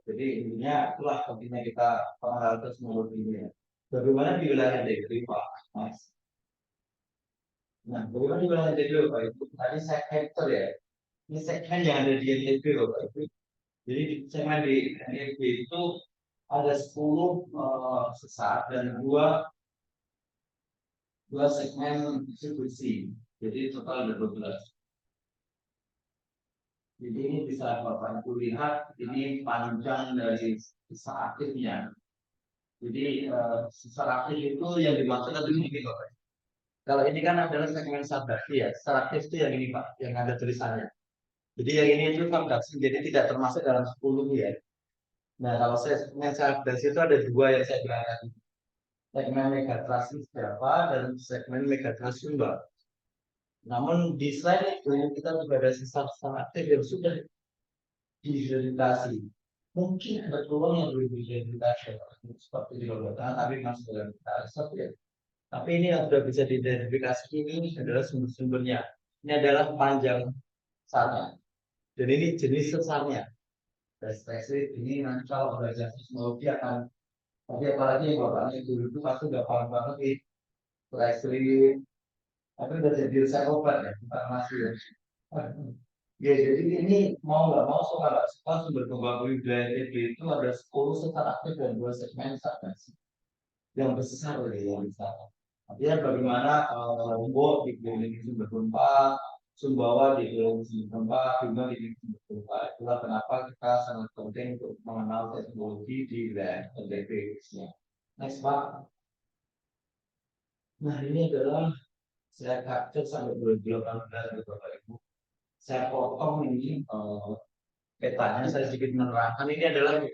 Jadi intinya itulah pentingnya kita mengenal teknologi ini. Bagaimana di wilayah DKI Pak Mas? Nah, bagaimana di wilayah DKI Pak itu tadi saya capture ya. Ini segmen yang ada di NTB Pak itu. Jadi di segmen di NTB itu ada 10 sesar dan dua segmen distribusi. Jadi total ada 12. Jadi ini bisa Bapak Ibu lihat ini panjang dari sesar aktifnya. Jadi sesar aktif itu yang dimaksud adalah ini Bapak. Kalau ini kan adalah segmen subduksi ya, sesar aktif itu yang ini Pak, yang ada tulisannya. Jadi yang ini itu subduksi, jadi tidak termasuk dalam 10 ya. Nah kalau segmen subduksi itu ada 2 yang saya bilang tadi. Segmen Megatrust Isdapa dan segmen Megatrust Sumba. Namun di slide itu kita juga ada sesar aktif yang sudah diidentifikasi. Mungkin ada peluang yang belum diidentifikasi seperti di Lombok, tapi masih dalam kita ya. Tapi ini yang sudah bisa diidentifikasi ini adalah sumber-sumbernya. Ini adalah panjang sesarnya. Dan ini jenis sesarnya. Spesifik ini nanti kalau belajar seismologi akan, tapi apalagi yang bapaknya dulu itu pasti udah paham banget nih. Spesifik, tapi udah jadi resep obat ya, bukan masih ya. Ya, jadi ini mau nggak mau suka nggak suka sumber gempa bumi wilayah itu ada 10 sesar aktif dan 2 segmen subduksi yang besar yang besar. Artinya bagaimana Lombok dikelilingi sumber gempa, Sumbawa dikelilingi sumber gempa, Bima dikelilingi sumber gempa. Itulah kenapa kita sangat penting untuk mengenal teknologi di wilayah NTB. Next Pak. Nah ini adalah saya capture sampai 2018 Bapak Ibu. Saya potong ini petanya, saya sedikit menerangkan ini adalah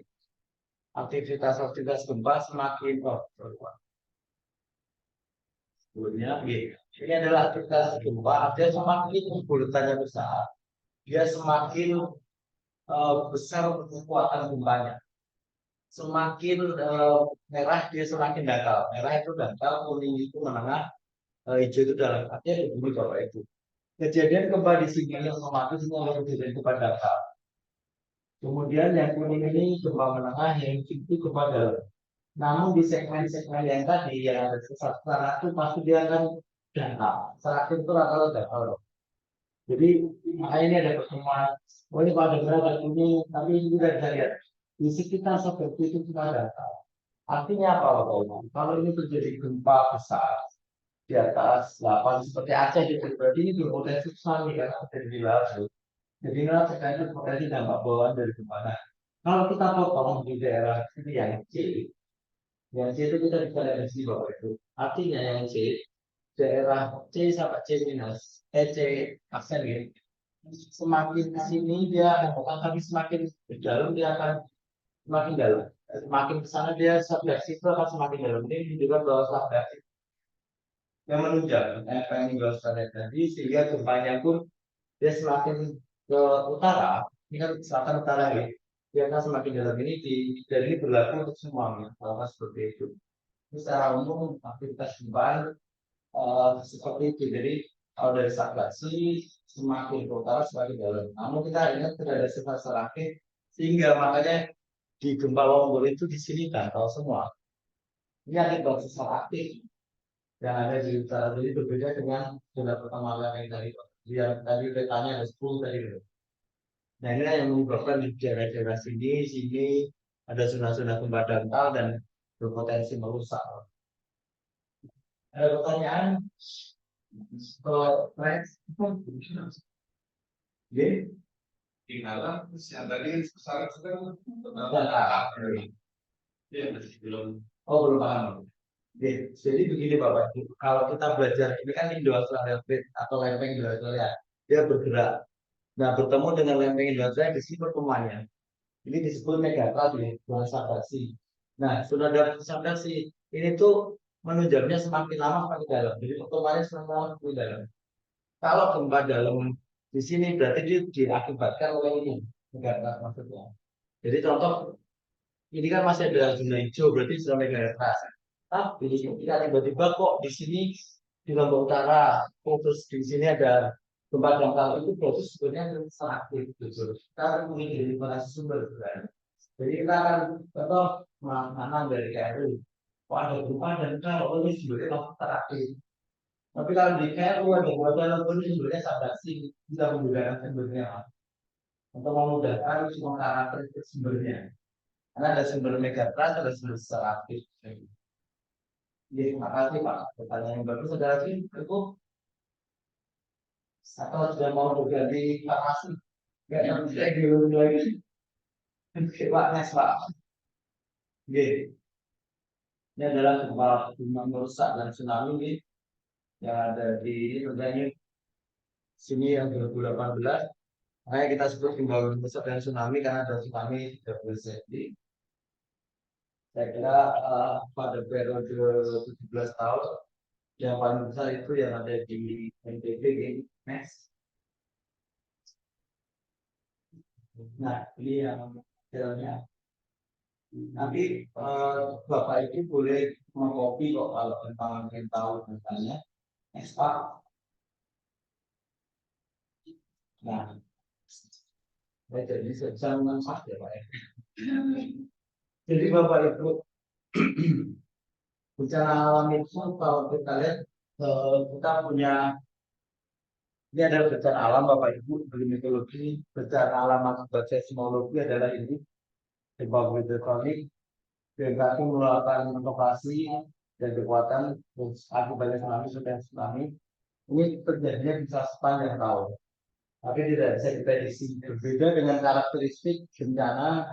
aktivitas gempa semakin sebelumnya ini adalah aktivitas gempa, artinya semakin bulatannya besar, dia semakin besar kekuatan gempanya. Semakin merah dia semakin dangkal. Merah itu dangkal, kuning itu menengah, hijau itu dalam. Artinya begini Bapak Ibu. Kejadian gempa di sini yang otomatis itu adalah kejadian gempa dangkal. Kemudian yang kuning ini gempa menengah, yang itu gempa dalam. Namun di segmen-segmen yang tadi yang ada sesar itu pasti dia akan dangkal. Sesar itu rata-rata dangkal. Jadi ini ada pertemuan. Oh ini pada berapa ini, tapi ini tidak bisa lihat. Di sekitar seperti itu kita data. Artinya apa Bapak Ibu? Kalau ini terjadi gempa besar di atas 8 seperti Aceh itu berarti ini berpotensi tsunami karena terjadi di laut. Jadi ini terkait potensi dampak bawaan dari gempa. Nah, kalau kita potong di daerah ini yang C itu kita bisa lihat di sini Bapak Ibu. Artinya yang C daerah C sampai C minus, C aksen gitu. Semakin ke sini dia akan datang, tapi semakin ke dalam dia akan semakin dalam. Semakin ke sana dia subduksi itu akan semakin dalam. Ini menunjukkan bahwa subduksi yang menunjang apa yang dijelaskan tadi sehingga gempanya pun dia semakin ke utara. Ini kan selatan utara ya. Dia akan semakin dalam ini dan ini berlaku untuk semuanya. Hal seperti itu. Ini secara umum aktivitas gempa seperti itu. Jadi kalau dari subduksi semakin ke utara semakin dalam. Namun kita ingat tidak ada sifat serakit sehingga makanya di gempa Lombok itu di sini tahu semua. Ini akibat sesar aktif yang ada di utara. Jadi berbeda dengan zona pertama yang tadi. Yang tadi petanya ada 10 tadi. Nah ini yang menyebabkan di daerah-daerah sini ada zona-zona gempa dangkal dan berpotensi merusak. Ada pertanyaan? Kalau next, jadi tinggal yang tadi besar sedang ya masih belum. Oh belum paham. Jadi begini Bapak Ibu, kalau kita belajar ini kan Indo-Australia Plate atau lempeng Indo-Australia, dia bergerak. Nah bertemu dengan lempeng Indo-Australia di sini pertemuannya. Ini disebut megatrust ya, bahasa basi. Nah sudah ada subduksi, ini tuh menunjuknya semakin lama semakin dalam. Jadi pertemuannya semakin lama semakin dalam. Kalau gempa dalam di sini berarti dia diakibatkan oleh ini megatrust maksudnya. Jadi contoh ini kan masih ada zona hijau berarti zona megatrust. Tapi ketika tiba-tiba kok di sini di Lombok Utara, terus di sini ada gempa dangkal itu berarti sebenarnya sangat aktif gitu. Kita akan mengidentifikasi sumber kan. Jadi kita akan contoh mana dari KRI. Kok ada gempa dangkal, oh ini sebenarnya teraktif. Tapi kalau di KRU ada gempa dangkal ini sebenarnya subduksi bisa menggunakan sumbernya untuk memudahkan semua karakteristik sumbernya. Karena ada sumber megatrust, ada sumber secara aktif. Jadi, terima kasih Pak. Pertanyaan yang bagus ada lagi cukup atau sudah mau berganti farmasi? Enggak yang bisa diulang lagi. Oke Pak, next Pak. Oke. Ini adalah gempa bumi merusak dan tsunami ini yang ada di ini sini yang 2018. Makanya kita sebut gempa bumi merusak dan tsunami karena ada tsunami 30 cm. Saya kira pada periode 17 tahun yang paling besar itu yang ada di NTB ini. Next. Nah, ini yang hasilnya. Nanti Bapak Ibu boleh mengcopy kok kalau ingin tahu misalnya. Next Pak. Nah, jadi sejam manfaat ya Pak. Jadi Bapak Ibu bencana alam itu kalau kita lihat kita punya ini adalah bencana alam Bapak Ibu dari mitologi bencana alam akibat seismologi adalah ini gempa bumi tektonik BMKG mengeluarkan lokasi dan kekuatan akibatnya tsunami sudah tsunami ini terjadinya bisa sepanjang tahun tapi tidak bisa diprediksi berbeda dengan karakteristik bencana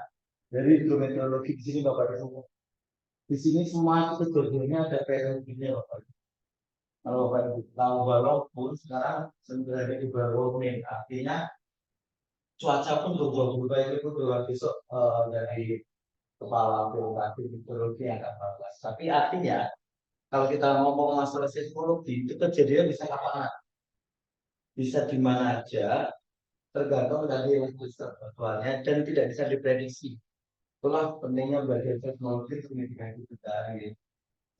dari hidrometeorologi di sini Bapak Ibu di sini semua itu sebetulnya ada periodenya Bapak Ibu. Kalau Bapak Ibu tahu walaupun sekarang sebenarnya di baru artinya cuaca pun berubah-ubah itu berubah besok dari kepala birokrasi meteorologi yang 14. Tapi artinya kalau kita ngomong masalah seismologi itu kejadian bisa kapan? Bisa di mana aja, tergantung dari virtualnya dan tidak bisa diprediksi. Itulah pentingnya belajar seismologi untuk mitigasi bencana.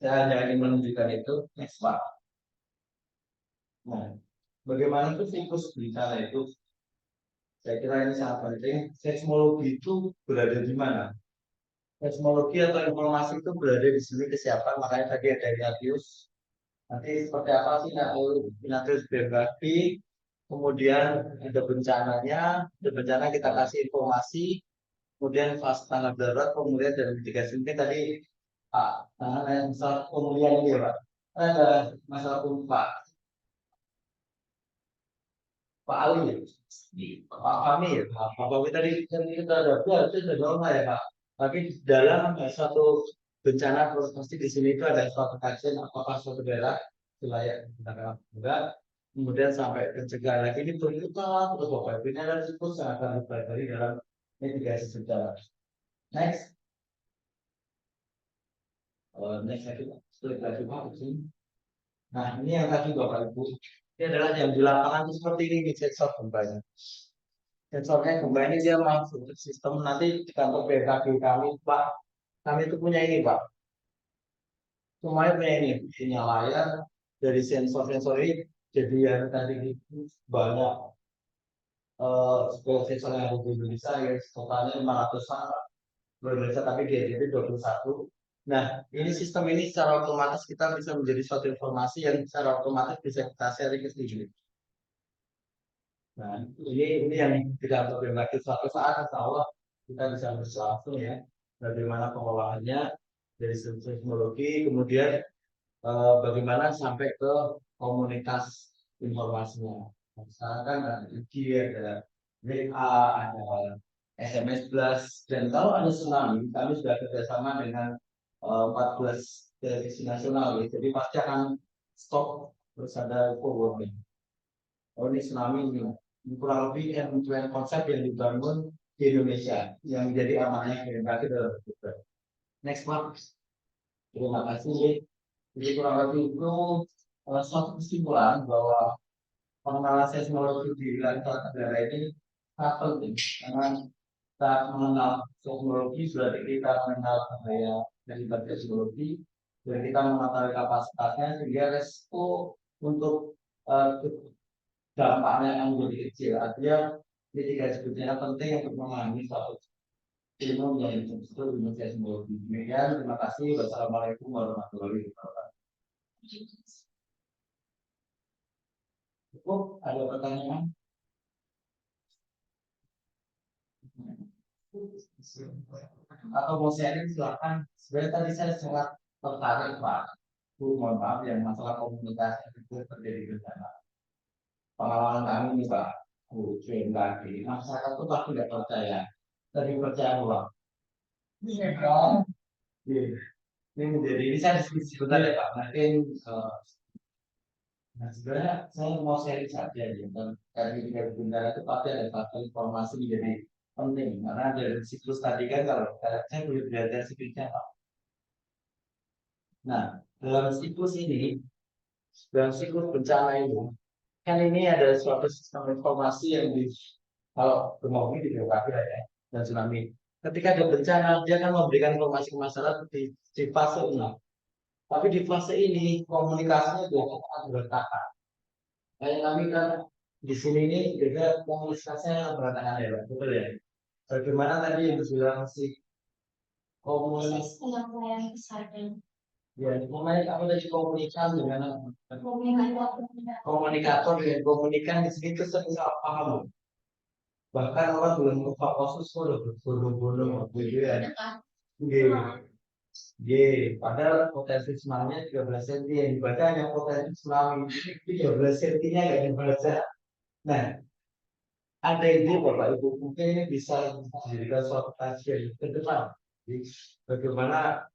Saya hanya ingin menunjukkan itu. Next Pak. Nah, bagaimana itu siklus bencana itu? Saya kira ini sangat penting. Seismologi itu berada di mana? Seismologi atau informasi itu berada di sini kesiapan, makanya tadi ada Ignatius. Nanti seperti apa sih Ignatius biografi? kemudian ada bencananya, ada bencana kita kasih informasi, kemudian fase tanggap darurat, pemulihan dan mitigasi. Mungkin tadi masalah pemulihan ini ya Pak. Ada masalah Pak Ali ya, Pak Fahmi ya, Pak Fahmi tadi kan kita ada itu sudah normal ya Pak. Tapi dalam suatu bencana pasti di sini itu ada suatu kajian apakah suatu daerah wilayah bencana enggak, kemudian sampai pencegahan lagi ini berputar terus Bapak ini adalah siklus yang akan dipelajari dalam mitigasi bencana. Next, next lagi Pak. Setelah Pak. Nah ini yang tadi Bapak Ibu, ini adalah yang di lapangan itu seperti ini sensor gempanya. Sensornya gempa ini dia masuk ke sistem nanti di kantor BMKG kami Pak. Kami itu punya ini Pak. Semuanya punya ini, punya layar dari sensor-sensor ini. Jadi yang tadi banyak sensor yang ada di Indonesia ya totalnya 500-an Indonesia tapi di NTT 21. Nah, ini sistem ini secara otomatis kita bisa menjadi suatu informasi yang secara otomatis bisa kita sharing ke sendiri. Nah, ini yang tidak perlu lagi suatu saat insya Allah kita bisa langsung ya bagaimana pengolahannya dari segi teknologi, kemudian bagaimana sampai ke komunitas informasinya. Misalkan ada IG, ada WA, ada SMS Blast, dan kalau ada tsunami, kami sudah kerjasama dengan 14 televisi nasional, ya. Jadi pasti akan stop terus ada forwarding. Oh ini tsunami ini kurang lebih end-to-end konsep yang dibangun di Indonesia yang menjadi amanah BMKG dalam juga. Next Pak. Terima kasih. Jadi kurang lebih itu suatu kesimpulan bahwa pengenalan seismologi di wilayah negara ini sangat penting karena kita mengenal seismologi sudah kita mengenal bahaya dari seismologi dan kita mengetahui kapasitasnya sehingga resiko untuk dampaknya yang menjadi kecil. Artinya mitigasi bencana penting untuk memahami suatu ilmu yang disebut ilmu seismologi. Demikian, terima kasih. Wassalamualaikum warahmatullahi wabarakatuh. Cukup, ada pertanyaan? Atau mau sharing silakan. Sebenarnya tadi saya sangat tertarik Pak. Mohon maaf yang masalah komunikasi itu terjadi bencana. Pengalaman kami nih Pak, BMKG, masyarakat itu pasti tidak percaya, tapi percaya uang. Ini menjadi ini saya diskusi sebentar ya Pak. Mungkin nah sebenarnya saya mau sharing saja ya tentang ketika bencana itu pasti ada satu informasi menjadi penting karena dari siklus tadi kan kalau saya boleh belajar siklusnya Pak. Nah dalam siklus ini, dalam siklus bencana itu kan ini ada suatu sistem informasi yang di kalau gempa bumi di BMKG ya dan tsunami. Ketika ada bencana dia akan memberikan informasi ke masyarakat di fase ini. Tapi di fase ini komunikasinya biasanya berantakan. Kayak kami kan di sini ini juga komunikasinya berantakan ya, Pak. Betul ya. Bagaimana tadi yang bilang sih komunikasi Penyampaian pesan. ya, makanya kamu tadi komunikasi dengan komunikator dengan komunikan di sini itu sering salah paham. Bahkan orang belum buka kasus udah berbondong-bondong gitu ya. G, padahal potensi tsunami 13 cm yang dibaca hanya potensi tsunami 13 cm-nya nggak dibaca. Nah, ada ide Bapak Ibu mungkin ini bisa dijadikan suatu kajian ke depan. Jadi, bagaimana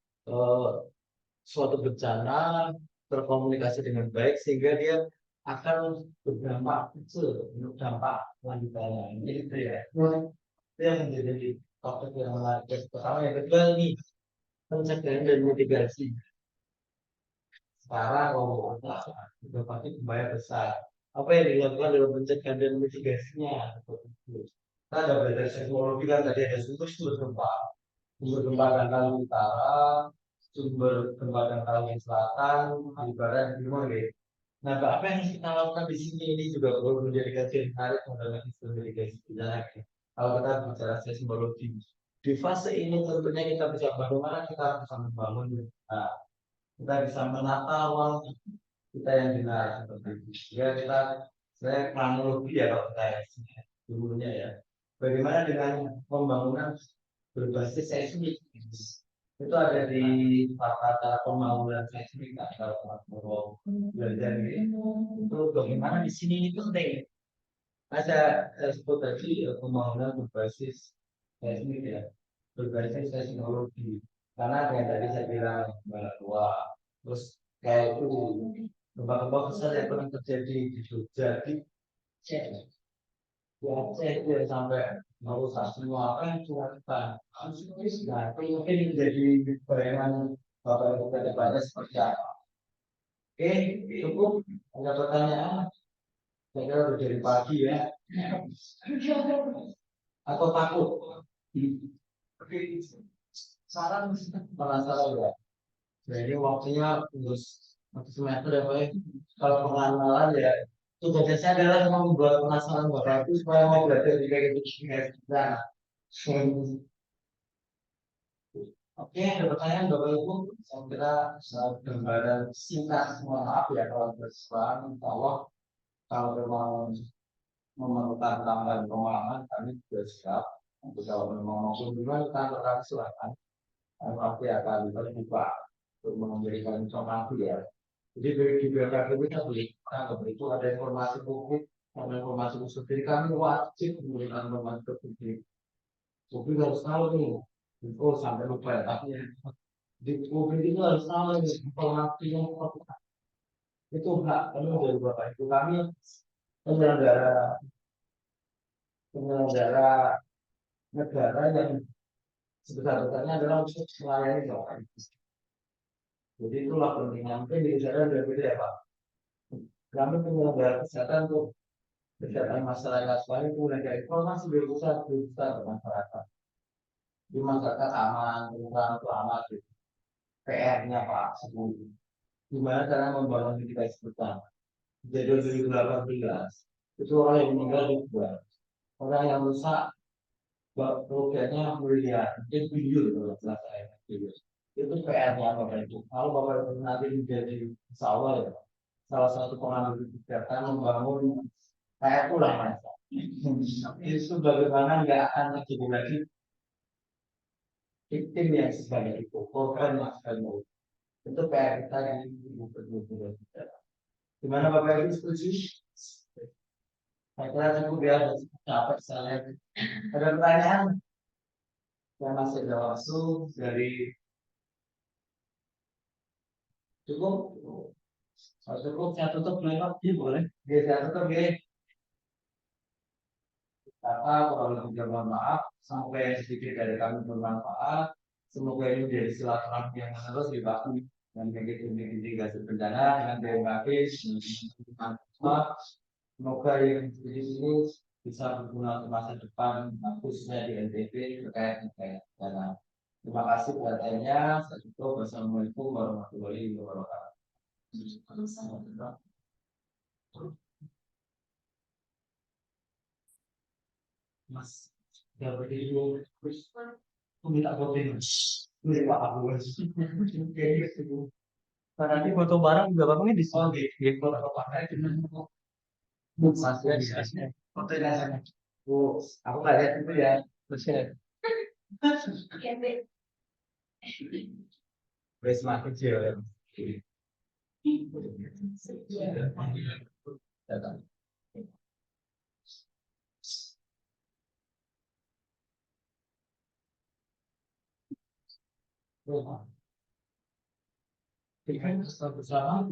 suatu bencana terkomunikasi dengan baik sehingga dia akan berdampak kecil untuk dampak lanjutannya. Ini itu ya. Itu yang menjadi topik yang menarik. Pertama yang kedua ini pencegahan dan mitigasi. Sekarang sudah pasti bahaya besar. Apa yang dilakukan dalam pencegahan dan mitigasinya? Kita ada belajar seismologi kan tadi ada sumber gempa dangkal utara, sumber gempa dangkal selatan, di barat, di timur. Nah, apa yang kita lakukan di sini ini juga perlu menjadi kajian menarik mengenai sistem mitigasi bencana. Kalau kita bicara seismologi, di fase ini tentunya kita bisa bagaimana kita bisa membangun, kita bisa menata ruang kita yang benar seperti itu. Ya kita Saya kronologi ya kalau saya dulunya ya. Bagaimana dengan pembangunan berbasis seismik? Itu ada di tata pembangunan seismik kalau mau belajar ini. Itu bagaimana di sini ini penting. Ada sebut tadi pembangunan berbasis seismik ya, berbasis seismologi. Karena yang tadi saya bilang bahwa terus kayak itu gempa-gempa besar yang pernah terjadi di Jogja di Aceh ya, sampai merusak semua apa yang curahkan. Nah, itu mungkin menjadi bayangan Bapak Ibu ke depannya seperti apa. Oke, cukup. Ada pertanyaan? Saya kira udah dari pagi ya. Atau takut? Oke, saran penasaran ya. Jadi waktunya untuk satu semester ya Pak. Kalau pengenalan ya tugasnya adalah membuat penasaran Bapak itu supaya mau belajar di kayak gitu. Nah, oke, ada pertanyaan Bapak Ibu. Saya kira gambaran singkat, mohon maaf ya kalau bersesuaian. Insya Allah kalau memang memerlukan tambahan pengalaman kami juga siap. Untuk kalau memang mau kunjungan kantor kami silakan. Kami pasti akan terbuka untuk memberikan informasi ya. Jadi di BKK kita kalau itu ada informasi publik, ada informasi khusus. Jadi kami wajib memberikan informasi ke publik. Publik harus tahu nih. Oh sampai lupa ya. Tapi di publik itu harus tahu nih informasi yang itu hak penuh dari Bapak Ibu kami penyelenggara penyelenggara negara yang sebesar-besarnya adalah untuk melayani Bapak Ibu. Jadi itulah pentingnya. Mungkin di negara berbeda ya Pak. Kami penyelenggara kesehatan untuk kesehatan masyarakat supaya punya informasi besar ke masyarakat. Di masyarakat aman, lingkungan itu aman. PR-nya Pak Sepuluh. Gimana cara membangun kita bersama? Jadi 2018 itu orang yang meninggal juga, orang yang rusak kerugiannya miliar, mungkin triliun kalau jelas saya. Itu PR-nya Bapak Ibu. Kalau Bapak Ibu nanti menjadi insya Allah ya, salah satu pengambil kebijakan membangun kayak pulang mas. Itu bagaimana nggak akan terjadi lagi victim yang sebanyak itu, korban yang sebanyak itu. Itu PR kita di gubernur. Gimana Bapak Ibu setuju? Saya kira cukup ya, dapat saya. Ada pertanyaan? Yang masih ada waktu dari cukup. Kalau cukup saya tutup lewat, boleh? Oke, saya tutup ya. Kata kurang lebih mohon maaf, sampai sedikit dari kami bermanfaat. Semoga ini menjadi silaturahmi yang menerus di Baku dan begitu mitigasi bencana dengan BMKG. Semoga yang di sini bisa berguna untuk masa depan, khususnya di NTB terkait bencana. Terima kasih perhatiannya. Saya tutup. Wassalamualaikum warahmatullahi wabarakatuh. Mas, ya berdiri dulu. Aku minta fotoin mas. Ini Pak Abu mas. Kayaknya gitu. Nanti foto bareng juga bapaknya di sini. Di foto pakai dengan mas ya di sini. Foto dasarnya. Bu, aku nggak lihat itu ya. Terus ya. Wes makin kecil ya. Datang. Kita bersama